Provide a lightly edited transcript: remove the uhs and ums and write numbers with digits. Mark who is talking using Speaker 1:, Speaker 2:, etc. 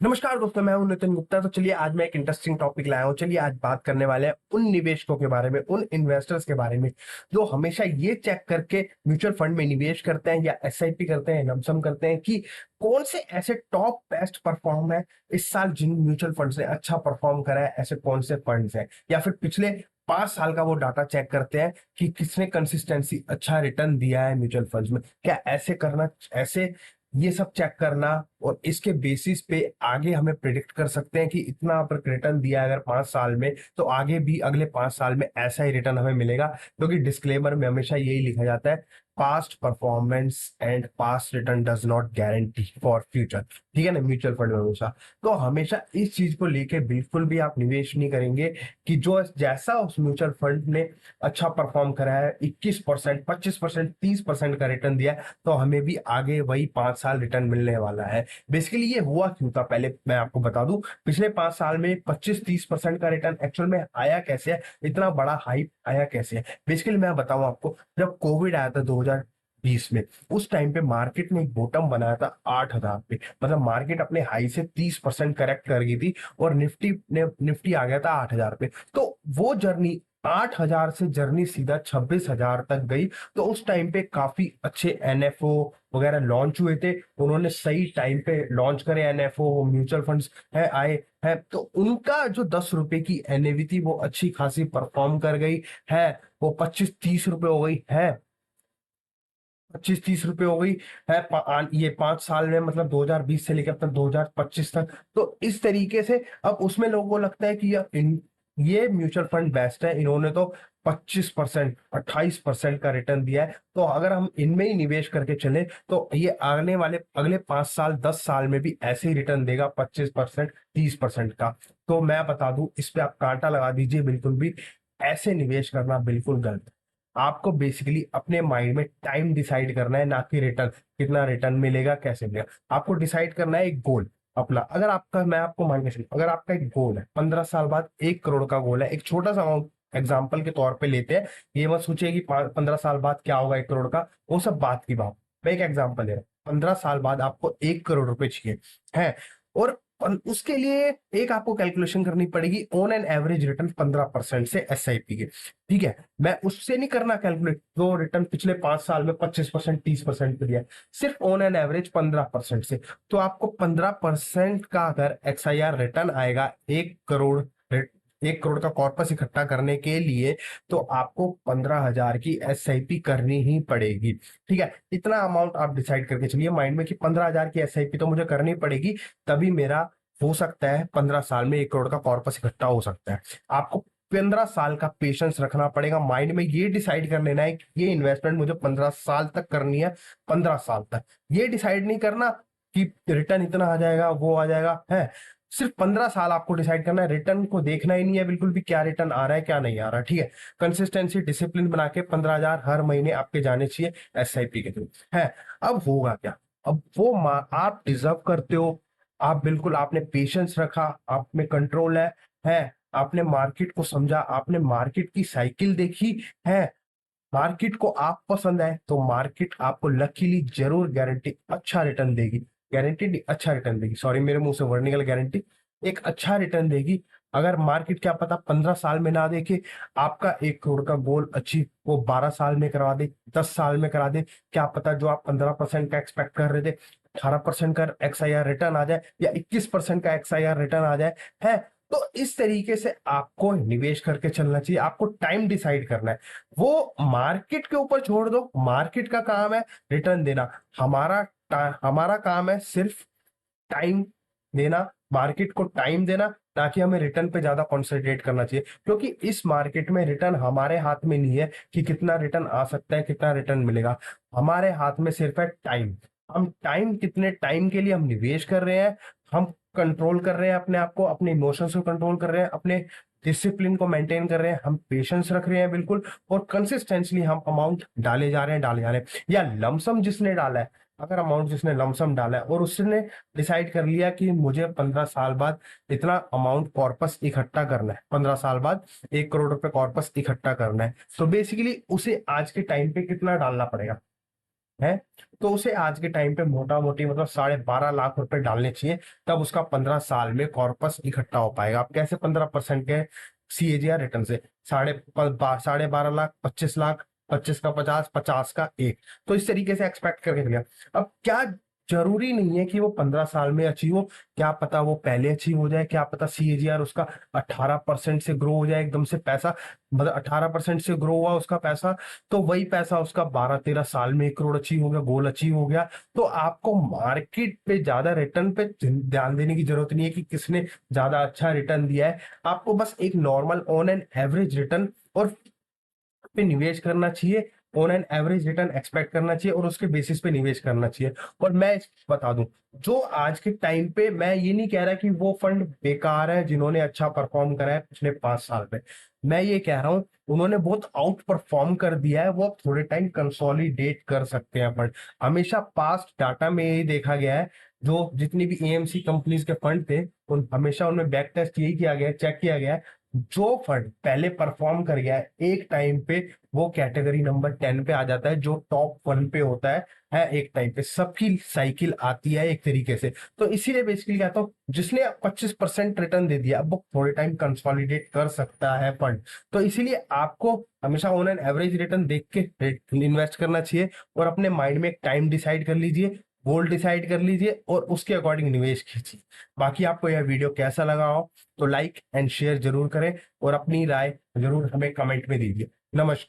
Speaker 1: नमस्कार दोस्तों, मैं हूं नितिन गुप्ता। तो चलिए आज मैं एक इंटरेस्टिंग टॉपिक लाया हूं। चलिए आज बात करने वाले हैं उन निवेशकों के बारे में, उन इन्वेस्टर्स के बारे में जो हमेशा ये चेक करके म्यूचुअल फंड में निवेश करते हैं या एसआईपी करते हैं, लमसम करते हैं कि कौन से ऐसे टॉप बेस्ट परफॉर्म है इस साल, जिन म्यूचुअल फंड ने अच्छा परफॉर्म करा है, ऐसे कौन से फंड्स हैं, या फिर पिछले 5 साल का वो डाटा चेक करते हैं कि किसने कंसिस्टेंसी अच्छा रिटर्न दिया है म्यूचुअल फंड्स में। क्या ऐसे करना, ऐसे ये सब चेक करना और इसके बेसिस पे आगे हमें प्रिडिक्ट कर सकते हैं कि इतना अगर रिटर्न दिया है अगर 5 साल में, तो आगे भी अगले 5 साल में ऐसा ही रिटर्न हमें मिलेगा। क्योंकि डिस्क्लेमर में हमेशा यही लिखा जाता है, past performance and past return does not guarantee for future. ठीक है ना, म्यूचुअल फंड में हमेशा तो हमेशा इस चीज को लेके बिल्कुल भी आप निवेश नहीं करेंगे कि जो जैसा उस म्यूचुअल फंड ने अच्छा परफॉर्म करा है, 21%, 25%, 30% का रिटर्न दिया है, तो हमें भी आगे वही 5 साल रिटर्न मिलने वाला है। बेसिकली ये हुआ क्यों था, पहले मैं आपको बता दूं। पिछले 5 साल में 25-30% का रिटर्न एक्चुअल में आया कैसे है, इतना बड़ा हाइप आया कैसे है। बेसिकली मैं बताऊं आपको, जब कोविड आया था 2020 में, उस टाइम पे मार्केट ने एक बॉटम बनाया था 8,000 पे। मतलब मार्केट अपने हाई से 30% करेक्ट कर गई थी और निफ्टी आ गया था 8,000 पे। तो वो जर्नी 8,000 से जर्नी सीधा 26,000 तक गई। तो उस टाइम पे काफी अच्छे एनएफओ वगैरह लॉन्च हुए थे, उन्होंने सही टाइम पे लॉन्च करे एनएफओ, म्यूचुअल फंड्स है आए है, तो उनका जो 10 रुपए की एनएवी थी वो अच्छी खासी परफॉर्म कर गई है। वो 25-30 रुपए हो गई है, 25-30 रुपए हो गई है। ये 5 साल में, मतलब 2020 से लेकर अब तक 2025 तक। तो इस तरीके से अब उसमें लोगों को लगता है कि ये म्यूचुअल फंड बेस्ट है, इन्होंने तो 25%, 28% का रिटर्न दिया है, तो अगर हम इनमें ही निवेश करके चले तो ये आने वाले अगले 5 साल 10 साल में भी ऐसे ही रिटर्न देगा, 25%, 30% का। तो मैं बता दूं, इस पे आप कांटा लगा दीजिए, बिल्कुल भी ऐसे निवेश करना बिल्कुल गलत है। आपको बेसिकली अपने माइंड में टाइम डिसाइड करना है, ना कि रिटर्न, कितना रिटर्न मिलेगा, कैसे मिलेगा। आपको डिसाइड करना है एक गोल अपना। अगर आपका, मैं आपको मान के चलूं, अगर आपका एक गोल है 15 साल बाद 1 करोड़ का गोल है, एक छोटा सा अमाउंट एग्जाम्पल के तौर पे लेते हैं। ये मत सोचिए कि 15 साल बाद क्या होगा 1 करोड़ का, वो सब बात की बात। मैं एक एग्जाम्पल दे रहा हूँ, 15 साल बाद आपको 1 करोड़ रुपए चाहिए है, और उसके लिए एक आपको कैलकुलेशन करनी पड़ेगी, ऑन एन एवरेज रिटर्न 15% से एसआईपी के। ठीक है, मैं उससे नहीं करना कैलकुलेट जो रिटर्न पिछले 5 साल में 25%, 30% पे दिया है, सिर्फ ऑन एन एवरेज 15% से। तो आपको 15% का अगर एक्सआईआर रिटर्न आएगा 1 करोड़, 1 करोड़ का कॉर्पस इकट्ठा करने के लिए, तो आपको 15,000 की एसआईपी करनी ही पड़ेगी। ठीक है, इतना अमाउंट आप डिसाइड करके चलिए माइंड में कि 15,000 की एसआईपी तो मुझे करनी पड़ेगी, तभी मेरा हो सकता है 15 साल में 1 करोड़ का कॉर्पस इकट्ठा हो सकता है। आपको 15 साल का पेशेंस रखना पड़ेगा, माइंड में ये डिसाइड कर लेना है कि ये इन्वेस्टमेंट मुझे 15 साल तक करनी है। 15 साल तक ये डिसाइड नहीं करना कि रिटर्न इतना आ जाएगा, वो आ जाएगा है। सिर्फ 15 साल आपको डिसाइड करना है, रिटर्न को देखना ही नहीं है बिल्कुल भी, क्या रिटर्न आ रहा है क्या नहीं आ रहा। ठीक है, कंसिस्टेंसी डिसिप्लिन बना के 15,000 हर महीने आपके जाने चाहिए एसआईपी के थ्रू है। अब होगा क्या, अब वो आप डिजर्व करते हो। आप बिल्कुल, आपने पेशेंस रखा, आप में कंट्रोल है, आपने मार्केट को समझा, आपने मार्केट की साइकिल देखी है, मार्केट को आप पसंद है, तो मार्केट आपको लकीली जरूर गारंटी अच्छा रिटर्न देगी। गारंटी नहीं, अच्छा रिटर्न देगी, सॉरी मेरे मुंह से वर्ड निकल, गारंटी, एक अच्छा रिटर्न देगी। अगर मार्केट क्या पता 15 साल में ना देखे, आपका 1 करोड़ का गोल अचीव वो 12 साल में करवा दे, 10 साल में करा दे। क्या पता जो आप 15% का एक्सपेक्ट कर रहे थे, 18% का एक्सआईआर रिटर्न आ जाए, या 21% का एक्सआईआर रिटर्न आ जाए है। तो इस तरीके से आपको निवेश करके चलना चाहिए, आपको टाइम डिसाइड करना है। वो मार्केट के ऊपर छोड़ दो, मार्केट का काम है रिटर्न देना, हमारा काम है सिर्फ टाइम देना, मार्केट को टाइम देना, ना कि हमें रिटर्न पे ज्यादा कॉन्सेंट्रेट करना चाहिए। क्योंकि इस मार्केट में रिटर्न हमारे हाथ में नहीं है कि कितना रिटर्न आ सकता है, कितना रिटर्न मिलेगा। हमारे हाथ में सिर्फ है टाइम। हम टाइम, कितने टाइम के लिए हम निवेश कर रहे हैं, हम कंट्रोल कर रहे हैं अपने आप को, अपने इमोशंस को कंट्रोल कर रहे हैं, अपने डिसिप्लिन को मेंटेन कर रहे हैं, हम पेशेंस रख रहे हैं बिल्कुल, और कंसिस्टेंटली हम अमाउंट डाले जा रहे हैं, डाले जा रहे हैं। या लमसम जिसने डाला है, अगर अमाउंट जिसने लमसम डाला है और उसने डिसाइड कर लिया कि मुझे 15 साल बाद इतना अमाउंट कॉर्पस इकट्ठा करना है, 15 साल बाद 1 करोड़ रुपए कॉर्पस इकट्ठा करना है, तो बेसिकली उसे आज के टाइम पे कितना डालना पड़ेगा, है, तो उसे आज के टाइम पे मोटा मोटी मतलब 12.5 लाख रुपए डालने चाहिए, तब उसका 15 साल में कॉर्पस इकट्ठा हो पाएगा। आप कैसे 15% के सीएजीआर रिटर्न से 12.5 लाख, 25 लाख, 25 का 50, 50 का 1, तो इस तरीके से एक्सपेक्ट करके चलिए। अब क्या जरूरी नहीं है कि वो 15 साल में अचीव हो, क्या पता वो पहले अचीव हो जाए, क्या पता सीएजीआर उसका 18% से ग्रो हो जाए एकदम से पैसा, मतलब 18% से ग्रो हुआ उसका पैसा, तो वही पैसा उसका 12-13 साल में 1 करोड़ अचीव हो गया, गोल अचीव हो गया। तो आपको मार्केट पे ज्यादा रिटर्न पे ध्यान देने की जरूरत नहीं है कि किसने ज्यादा अच्छा रिटर्न दिया है। आपको बस एक normal on an average return और पे निवेश करना चाहिए, on an average return expect करना चाहिए और उसके बेसिस पे निवेश करना चाहिए। और मैं बता दूं, जो आज के टाइम पे, मैं ये नहीं कह रहा कि वो फंड बेकार है जिन्होंने अच्छा परफॉर्म करा है पिछले 5 साल में, मैं ये कह रहा हूं उन्होंने बहुत आउट परफॉर्म कर दिया है, वो अब थोड़े टाइम कंसोलिडेट कर सकते हैं फंड। हमेशा पास्ट डाटा में यही देखा गया है, जो जितनी भी एएमसी कंपनीज के फंड थे उन हमेशा उनमें बैक टेस्ट यही किया गया है, चेक किया गया है, जो फंड पहले परफॉर्म कर गया है एक टाइम पे वो कैटेगरी नंबर 10 पे आ जाता है, जो टॉप 1 पे होता है एक टाइम पे। सबकी साइकिल आती है एक तरीके से। तो इसीलिए बेसिकली कहता हूँ जिसने 25% रिटर्न दे दिया अब वो थोड़े टाइम कंसोलिडेट कर सकता है फंड। तो इसीलिए आपको हमेशा ऑन एन एवरेज रिटर्न देख के इन्वेस्ट करना चाहिए और अपने माइंड में एक टाइम डिसाइड कर लीजिए, गोल डिसाइड कर लीजिए और उसके अकॉर्डिंग निवेश कीजिए। बाकी आपको यह वीडियो कैसा लगा हो तो लाइक एंड शेयर जरूर करें और अपनी राय जरूर हमें कमेंट में दीजिए। नमस्कार।